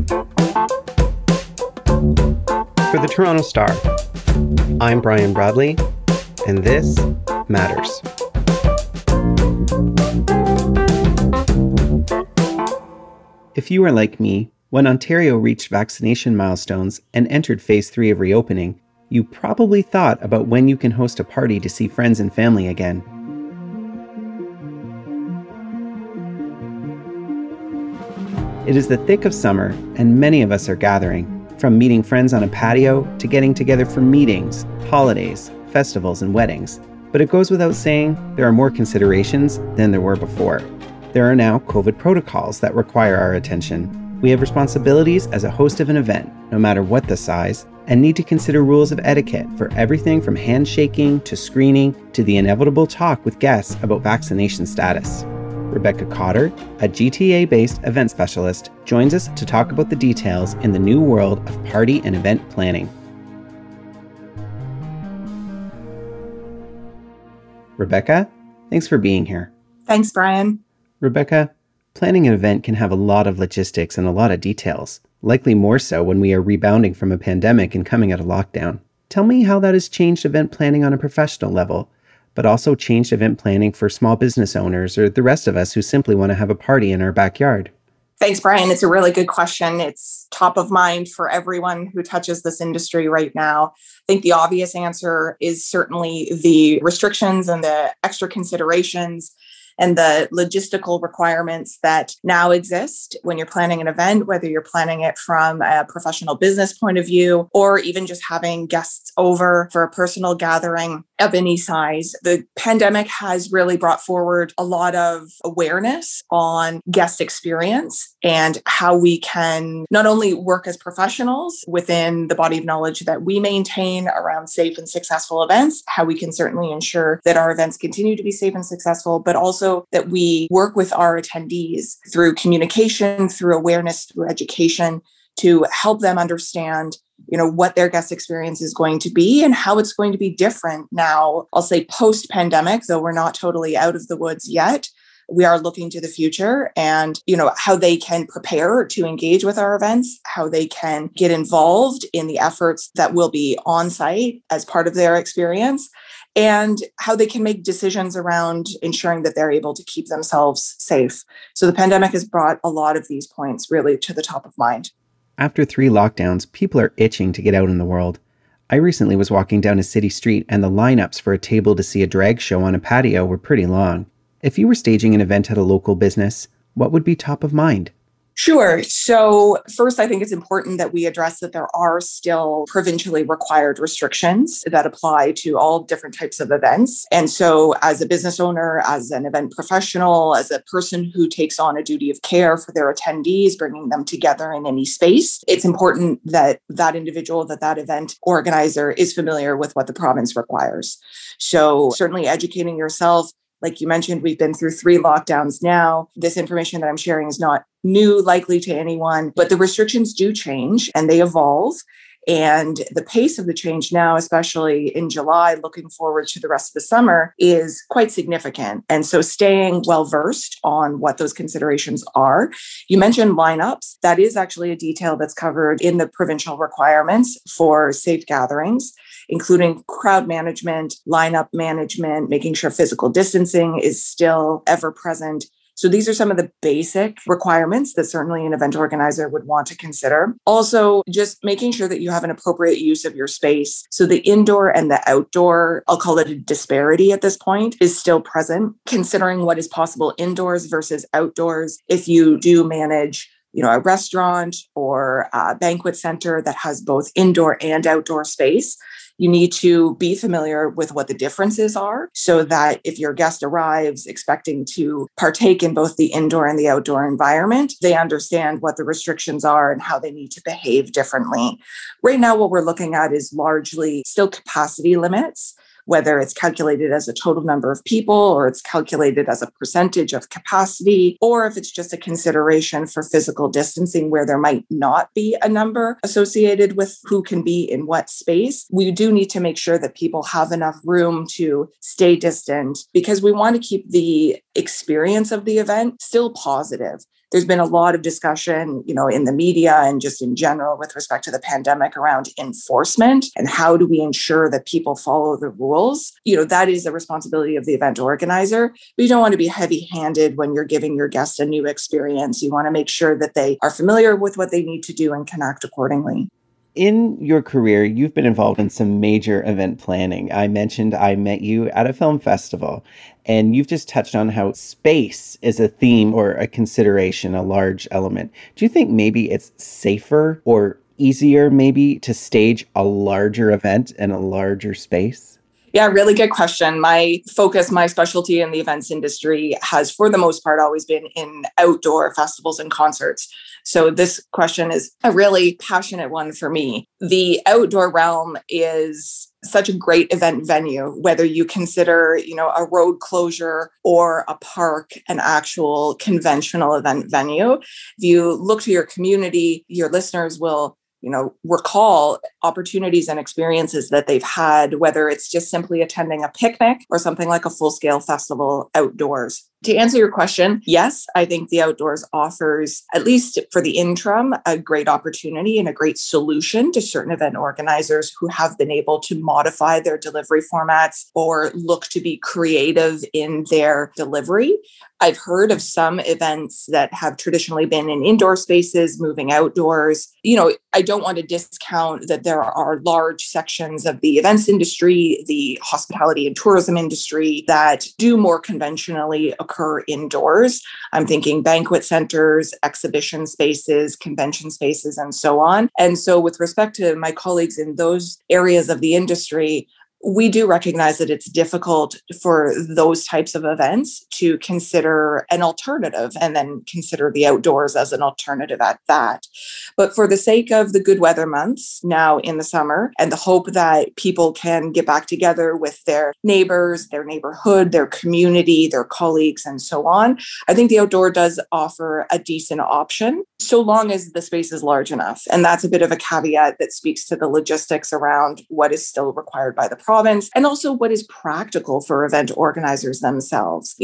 For the Toronto Star, I'm Brian Bradley, and this matters. If you are like me, when Ontario reached vaccination milestones and entered Phase 3 of reopening, you probably thought about when you can host a party to see friends and family again. It is the thick of summer, and many of us are gathering, from meeting friends on a patio to getting together for meetings, holidays, festivals, and weddings. But it goes without saying, there are more considerations than there were before. There are now COVID protocols that require our attention. We have responsibilities as a host of an event, no matter what the size, and need to consider rules of etiquette for everything from handshaking to screening to the inevitable talk with guests about vaccination status. Rebecca Cotter, a GTA-based event specialist, joins us to talk about the details in the new world of party and event planning. Rebecca, thanks for being here. Thanks, Brian. Rebecca, planning an event can have a lot of logistics and a lot of details, likely more so when we are rebounding from a pandemic and coming out of lockdown. Tell me how that has changed event planning on a professional level, but also changed event planning for small business owners or the rest of us who simply want to have a party in our backyard. Thanks, Brian. It's a really good question. It's top of mind for everyone who touches this industry right now. I think the obvious answer is certainly the restrictions and the extra considerations and the logistical requirements that now exist when you're planning an event, whether you're planning it from a professional business point of view, or even just having guests over for a personal gathering of any size. The pandemic has really brought forward a lot of awareness on guest experience and how we can not only work as professionals within the body of knowledge that we maintain around safe and successful events, how we can certainly ensure that our events continue to be safe and successful, but also that we work with our attendees through communication, through awareness, through education to help them understand, what their guest experience is going to be and how it's going to be different now, I'll say post-pandemic, though we're not totally out of the woods yet. We are looking to the future and, how they can prepare to engage with our events, how they can get involved in the efforts that will be on site as part of their experience, and how they can make decisions around ensuring that they're able to keep themselves safe. So the pandemic has brought a lot of these points really to the top of mind. After 3 lockdowns, people are itching to get out in the world. I recently was walking down a city street and the lineups for a table to see a drag show on a patio were pretty long. If you were staging an event at a local business, what would be top of mind? Sure. So first, I think it's important that we address that there are still provincially required restrictions that apply to all different types of events. And so as a business owner, as an event professional, as a person who takes on a duty of care for their attendees, bringing them together in any space, it's important that that individual, that event organizer is familiar with what the province requires. So certainly educating yourself. Like you mentioned, we've been through 3 lockdowns now. This information that I'm sharing is not new, likely to anyone, but the restrictions do change and they evolve. And the pace of the change now, especially in July, looking forward to the rest of the summer, is quite significant. And so staying well-versed on what those considerations are. You mentioned lineups. That is actually a detail that's covered in the provincial requirements for safe gatherings, including crowd management, lineup management, making sure physical distancing is still ever present. So these are some of the basic requirements that certainly an event organizer would want to consider. Also, just making sure that you have an appropriate use of your space. So the indoor and the outdoor, I'll call it a disparity at this point, is still present, considering what is possible indoors versus outdoors. If you do manage a restaurant or a banquet center that has both indoor and outdoor space, you need to be familiar with what the differences are so that if your guest arrives expecting to partake in both the indoor and the outdoor environment, they understand what the restrictions are and how they need to behave differently. Right now, what we're looking at is largely still capacity limits, whether it's calculated as a total number of people or it's calculated as a percentage of capacity, or if it's just a consideration for physical distancing where there might not be a number associated with who can be in what space. We do need to make sure that people have enough room to stay distant because we want to keep the experience of the event still positive. There's been a lot of discussion, in the media and just in general with respect to the pandemic around enforcement and how do we ensure that people follow the rules. That is the responsibility of the event organizer. But you don't want to be heavy-handed when you're giving your guests a new experience. You want to make sure that they are familiar with what they need to do and can act accordingly. In your career, you've been involved in some major event planning. I mentioned I met you at a film festival, and you've just touched on how space is a theme or a consideration, a large element. Do you think maybe it's safer or easier maybe to stage a larger event in a larger space? Yeah, really good question. My focus, my specialty in the events industry has, for the most part, always been in outdoor festivals and concerts. So this question is a really passionate one for me. The outdoor realm is such a great event venue, whether you consider, a road closure or a park, an actual conventional event venue. If you look to your community, your listeners will recall opportunities and experiences that they've had, whether it's just simply attending a picnic or something like a full-scale festival outdoors. To answer your question, yes, I think the outdoors offers, at least for the interim, a great opportunity and a great solution to certain event organizers who have been able to modify their delivery formats or look to be creative in their delivery. I've heard of some events that have traditionally been in indoor spaces, moving outdoors. I don't want to discount that there are large sections of the events industry, the hospitality and tourism industry that do more conventionally occur indoors. I'm thinking banquet centers, exhibition spaces, convention spaces, and so on. And so with respect to my colleagues in those areas of the industry, we do recognize that it's difficult for those types of events to consider an alternative and then consider the outdoors as an alternative at that. But for the sake of the good weather months now in the summer and the hope that people can get back together with their neighbors, their neighborhood, their community, their colleagues, and so on, I think the outdoor does offer a decent option so long as the space is large enough. And that's a bit of a caveat that speaks to the logistics around what is still required by the province and also what is practical for event organizers themselves.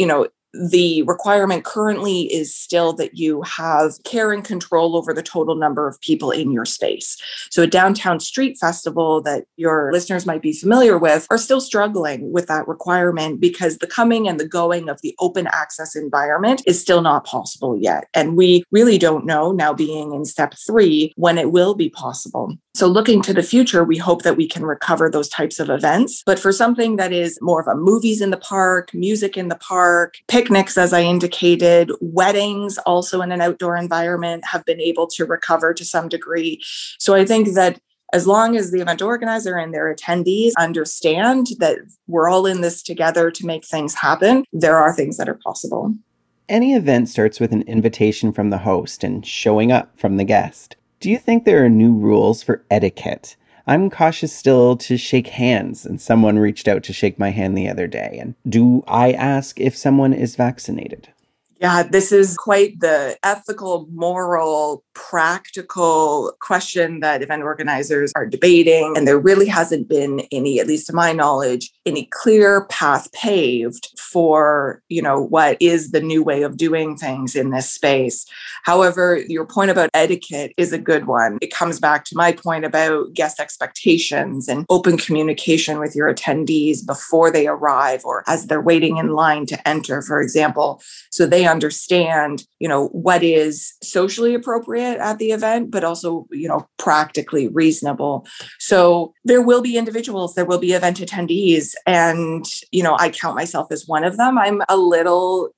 The requirement currently is still that you have care and control over the total number of people in your space. So a downtown street festival that your listeners might be familiar with are still struggling with that requirement because the coming and the going of the open access environment is still not possible yet. And we really don't know, now being in step 3, when it will be possible. So looking to the future, we hope that we can recover those types of events. But for something that is more of a movies in the park, music in the park, picnics, as I indicated, weddings also in an outdoor environment have been able to recover to some degree. So I think that as long as the event organizer and their attendees understand that we're all in this together to make things happen, there are things that are possible. Any event starts with an invitation from the host and showing up from the guest. Do you think there are new rules for etiquette? I'm cautious still to shake hands, and someone reached out to shake my hand the other day. And do I ask if someone is vaccinated? Yeah, this is quite the ethical, moral, practical question that event organizers are debating. And there really hasn't been any, at least to my knowledge, any clear path paved for, what is the new way of doing things in this space. However, your point about etiquette is a good one. It comes back to my point about guest expectations and open communication with your attendees before they arrive or as they're waiting in line to enter, for example. So they understand, what is socially appropriate at the event, but also, practically reasonable. So there will be individuals, there will be event attendees. And, I count myself as one of them. I'm a little,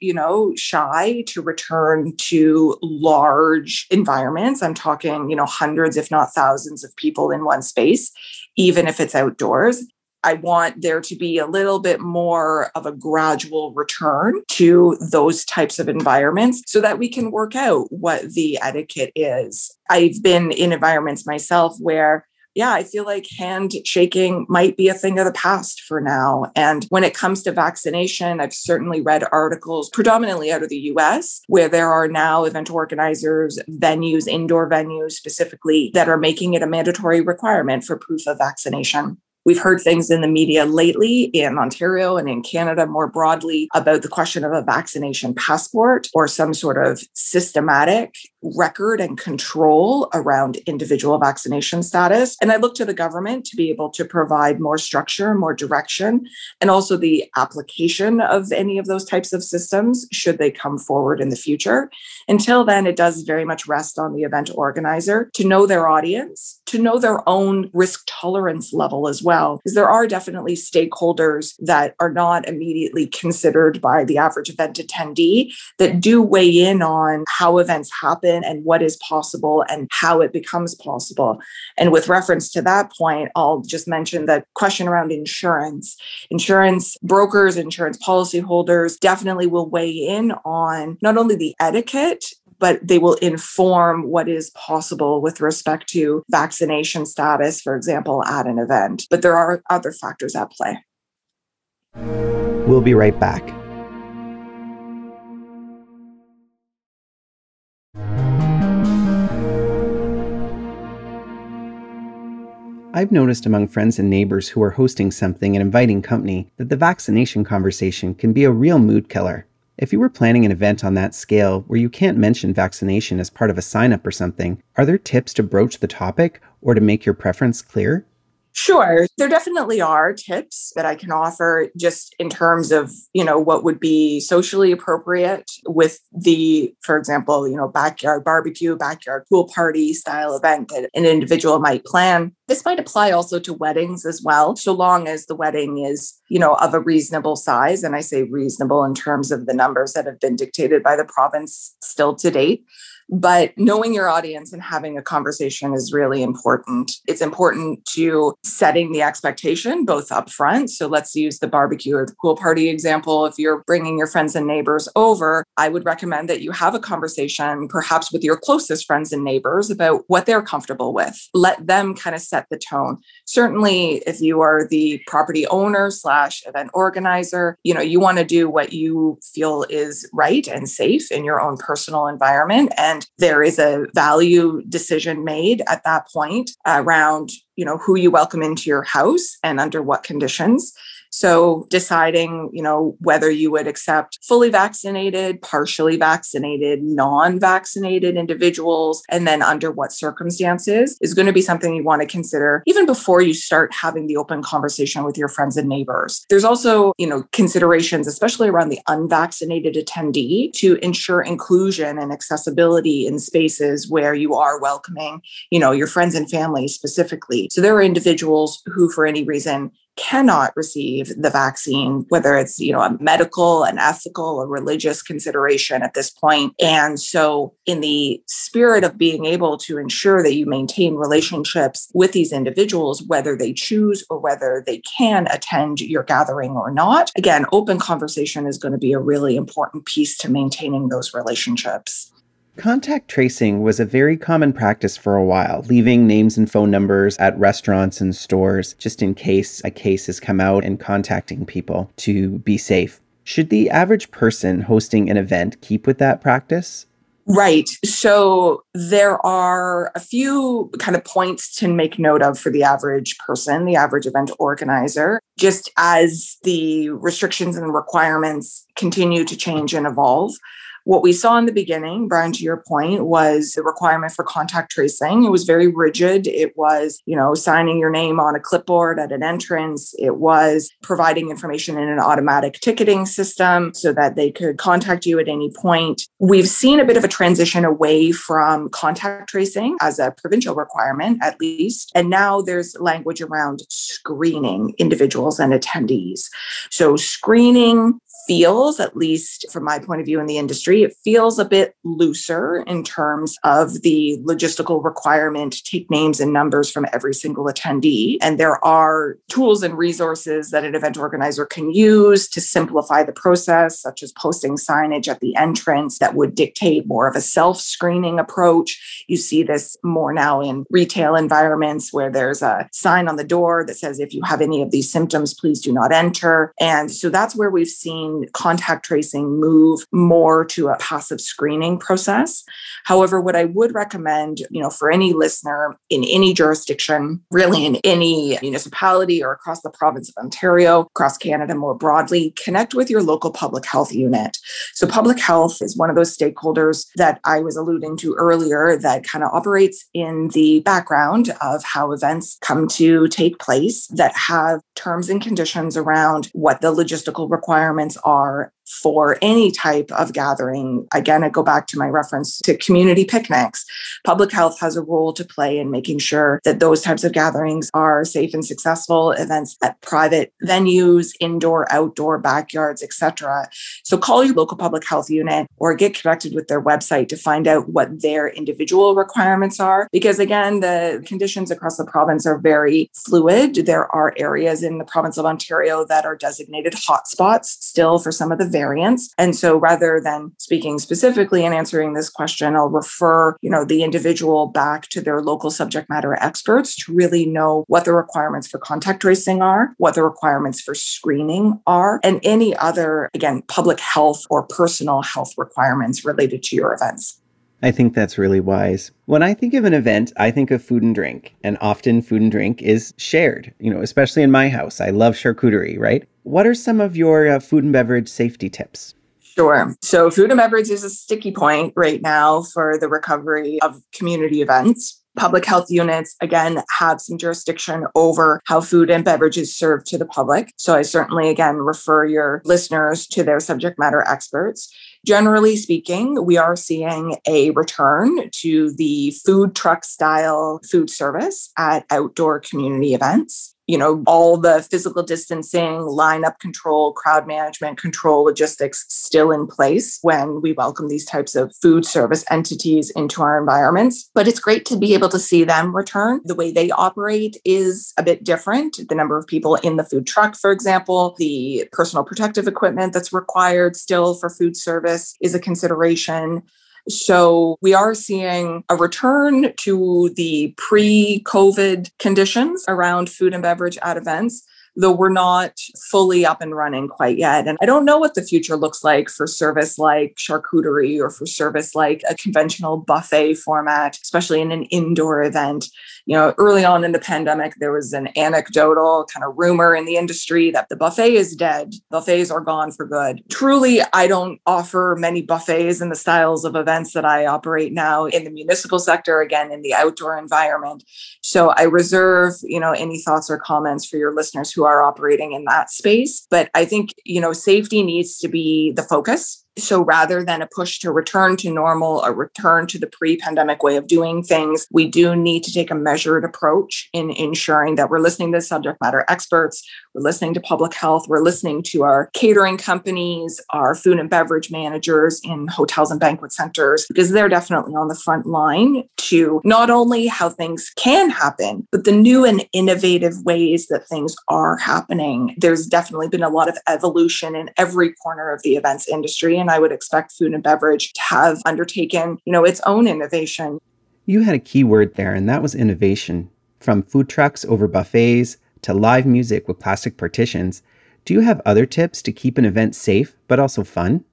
shy to return to large environments. I'm talking, hundreds, if not thousands of people in one space, even if it's outdoors. I want there to be a little bit more of a gradual return to those types of environments so that we can work out what the etiquette is. I've been in environments myself where, I feel like handshaking might be a thing of the past for now. And when it comes to vaccination, I've certainly read articles predominantly out of the US where there are now event organizers, venues, indoor venues specifically, that are making it a mandatory requirement for proof of vaccination. We've heard things in the media lately in Ontario and in Canada more broadly about the question of a vaccination passport or some sort of systematic record and control around individual vaccination status. And I look to the government to be able to provide more structure, more direction, and also the application of any of those types of systems should they come forward in the future. Until then, it does very much rest on the event organizer to know their audience, to know their own risk tolerance level as well, because there are definitely stakeholders that are not immediately considered by the average event attendee that do weigh in on how events happen and what is possible and how it becomes possible. And with reference to that point, I'll just mention that question around insurance. Insurance brokers, insurance policyholders definitely will weigh in on not only the etiquette, but they will inform what is possible with respect to vaccination status, for example, at an event. But there are other factors at play. We'll be right back. I've noticed among friends and neighbors who are hosting something and inviting company that the vaccination conversation can be a real mood killer. If you were planning an event on that scale where you can't mention vaccination as part of a sign-up or something, are there tips to broach the topic or to make your preference clear? Sure. There definitely are tips that I can offer just in terms of, what would be socially appropriate with the, for example, backyard barbecue, backyard pool party style event that an individual might plan. This might apply also to weddings as well, so long as the wedding is, of a reasonable size. And I say reasonable in terms of the numbers that have been dictated by the province still to date. But knowing your audience and having a conversation is really important. It's important to setting the expectation both up front. So let's use the barbecue or the pool party example. If you're bringing your friends and neighbors over, I would recommend that you have a conversation, perhaps with your closest friends and neighbors, about what they're comfortable with. Let them kind of set the tone. Certainly, if you are the property owner / event organizer, you want to do what you feel is right and safe in your own personal environment. And there is a value decision made at that point around, who you welcome into your house and under what conditions. So deciding, whether you would accept fully vaccinated, partially vaccinated, non-vaccinated individuals, and then under what circumstances is going to be something you want to consider even before you start having the open conversation with your friends and neighbors. There's also, considerations, especially around the unvaccinated attendee, to ensure inclusion and accessibility in spaces where you are welcoming, your friends and family specifically. So there are individuals who, for any reason, cannot receive the vaccine, whether it's, a medical, an ethical, a religious consideration at this point. And so in the spirit of being able to ensure that you maintain relationships with these individuals, whether they choose or whether they can attend your gathering or not, again, open conversation is going to be a really important piece to maintaining those relationships. Contact tracing was a very common practice for a while, leaving names and phone numbers at restaurants and stores just in case a case has come out and contacting people to be safe. Should the average person hosting an event keep with that practice? Right. So there are a few kind of points to make note of for the average person, the average event organizer, just as the restrictions and requirements continue to change and evolve. What we saw in the beginning, Brian, to your point, was the requirement for contact tracing. It was very rigid. It was, signing your name on a clipboard at an entrance. It was providing information in an automatic ticketing system so that they could contact you at any point. We've seen a bit of a transition away from contact tracing as a provincial requirement, at least. And now there's language around screening individuals and attendees. So screening feels, at least from my point of view in the industry, it feels a bit looser in terms of the logistical requirement to take names and numbers from every single attendee. And there are tools and resources that an event organizer can use to simplify the process, such as posting signage at the entrance that would dictate more of a self-screening approach. You see this more now in retail environments where there's a sign on the door that says, if you have any of these symptoms, please do not enter. And so that's where we've seen seen contact tracing move more to a passive screening process. However, what I would recommend, for any listener in any jurisdiction, really in any municipality or across the province of Ontario, across Canada more broadly, connect with your local public health unit. So public health is one of those stakeholders that I was alluding to earlier that kind of operates in the background of how events come to take place, that have terms and conditions around what the logistical requirements are for any type of gathering. Again, I go back to my reference to community picnics. Public health has a role to play in making sure that those types of gatherings are safe and successful, events at private venues, indoor, outdoor, backyards, etc. So call your local public health unit or get connected with their website to find out what their individual requirements are. Because again, the conditions across the province are very fluid. There are areas in the province of Ontario that are designated hotspots still for some of the variants. And so rather than speaking specifically and answering this question, I'll refer, the individual back to their local subject matter experts to really know what the requirements for contact tracing are, what the requirements for screening are, and any other, again, public health or personal health requirements related to your events. I think that's really wise. When I think of an event, I think of food and drink, and often food and drink is shared, especially in my house. I love charcuterie, right? What are some of your food and beverage safety tips? Sure. So food and beverage is a sticky point right now for the recovery of community events. Public health units, again, have some jurisdiction over how food and beverage is served to the public. So I certainly, again, refer your listeners to their subject matter experts. Generally speaking, we are seeing a return to the food truck style food service at outdoor community events. All the physical distancing, lineup control, crowd management control, logistics still in place when we welcome these types of food service entities into our environments. But it's great to be able to see them return. The way they operate is a bit different. The number of people in the food truck, for example, the personal protective equipment that's required still for food service is a consideration. So we are seeing a return to the pre-COVID conditions around food and beverage at events, though we're not fully up and running quite yet. And I don't know what the future looks like for service like charcuterie or for service like a conventional buffet format, especially in an indoor event. Early on in the pandemic, there was an anecdotal kind of rumor in the industry that the buffet is dead. Buffets are gone for good. Truly, I don't offer many buffets in the styles of events that I operate now in the municipal sector, again, in the outdoor environment. So I reserve, any thoughts or comments for your listeners who are operating in that space. But I think, safety needs to be the focus. So rather than a push to return to normal, a return to the pre-pandemic way of doing things, we do need to take a measured approach in ensuring that we're listening to subject matter experts, we're listening to public health, we're listening to our catering companies, our food and beverage managers in hotels and banquet centers, because they're definitely on the front line to not only how things can happen, but the new and innovative ways that things are happening. There's definitely been a lot of evolution in every corner of the events industry. And I would expect food and beverage to have undertaken, its own innovation. You had a key word there, and that was innovation. From food trucks over buffets to live music with plastic partitions. Do you have other tips to keep an event safe, but also fun?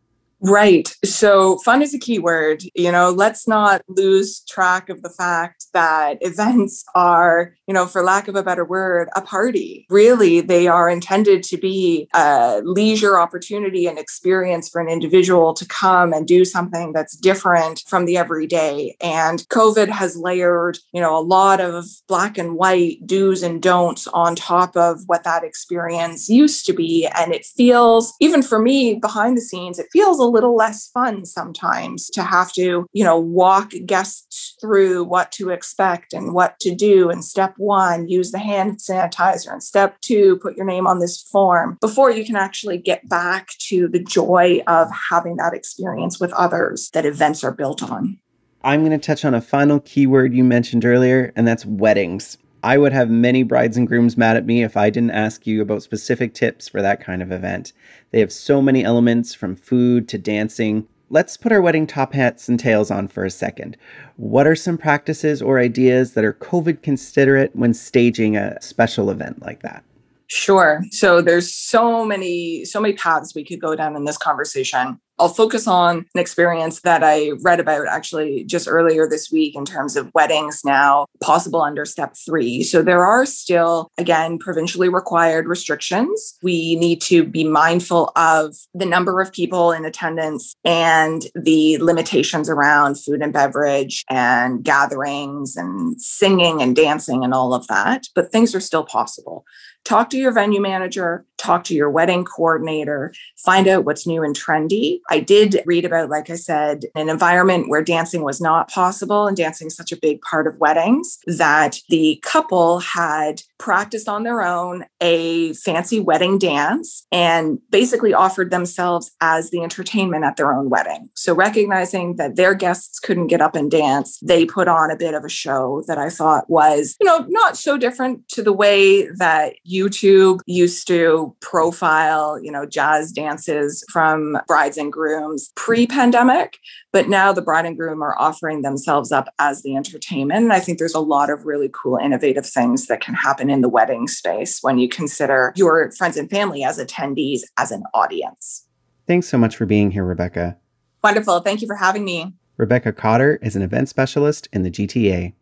Right. So fun is a key word. Let's not lose track of the fact that events are, for lack of a better word, a party. Really, they are intended to be a leisure opportunity and experience for an individual to come and do something that's different from the everyday. And COVID has layered, a lot of black and white do's and don'ts on top of what that experience used to be. And it feels, even for me behind the scenes, it feels a little less fun sometimes to have to, walk guests through what to expect and what to do. And step one, use the hand sanitizer. And step two, put your name on this form before you can actually get back to the joy of having that experience with others that events are built on. I'm going to touch on a final keyword you mentioned earlier, and that's weddings. I would have many brides and grooms mad at me if I didn't ask you about specific tips for that kind of event. They have so many elements from food to dancing. Let's put our wedding top hats and tails on for a second. What are some practices or ideas that are COVID considerate when staging a special event like that? Sure. So there's so many paths we could go down in this conversation. I'll focus on an experience that I read about actually just earlier this week in terms of weddings now possible under step 3. So there are still, again, provincially required restrictions. We need to be mindful of the number of people in attendance and the limitations around food and beverage and gatherings and singing and dancing and all of that. But things are still possible. Talk to your venue manager, talk to your wedding coordinator, find out what's new and trendy. I did read about, like I said, an environment where dancing was not possible, and dancing is such a big part of weddings, that the couple had practiced on their own a fancy wedding dance and basically offered themselves as the entertainment at their own wedding. So recognizing that their guests couldn't get up and dance, they put on a bit of a show that I thought was, not so different to the way that YouTube used to profile, jazz dances from brides and grooms pre-pandemic. But now the bride and groom are offering themselves up as the entertainment. And I think there's a lot of really cool, innovative things that can happen in the wedding space when you consider your friends and family as attendees, as an audience. Thanks so much for being here, Rebecca. Wonderful. Thank you for having me. Rebecca Cotter is an event specialist in the GTA.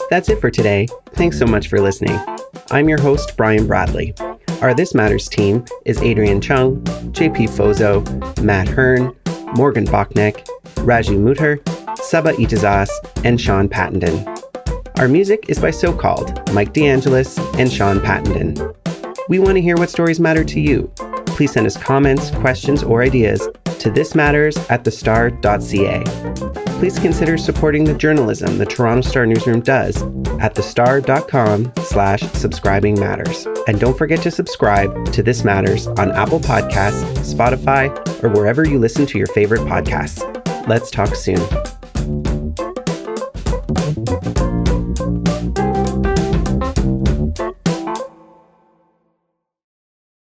That's it for today. Thanks so much for listening. I'm your host, Brian Bradley. Our This Matters team is Adrian Chung, JP Fozo, Matt Hearn, Morgan Bachneck, Raju Mutter, Saba Itazas, and Sean Pattenden. Our music is by So Called, Mike DeAngelis, and Sean Pattenden. We want to hear what stories matter to you. Please send us comments, questions, or ideas to thismatters@thestar.ca. Please consider supporting the journalism the Toronto Star Newsroom does at thestar.com/subscribingmatters. And don't forget to subscribe to This Matters on Apple Podcasts, Spotify, or wherever you listen to your favorite podcasts. Let's talk soon.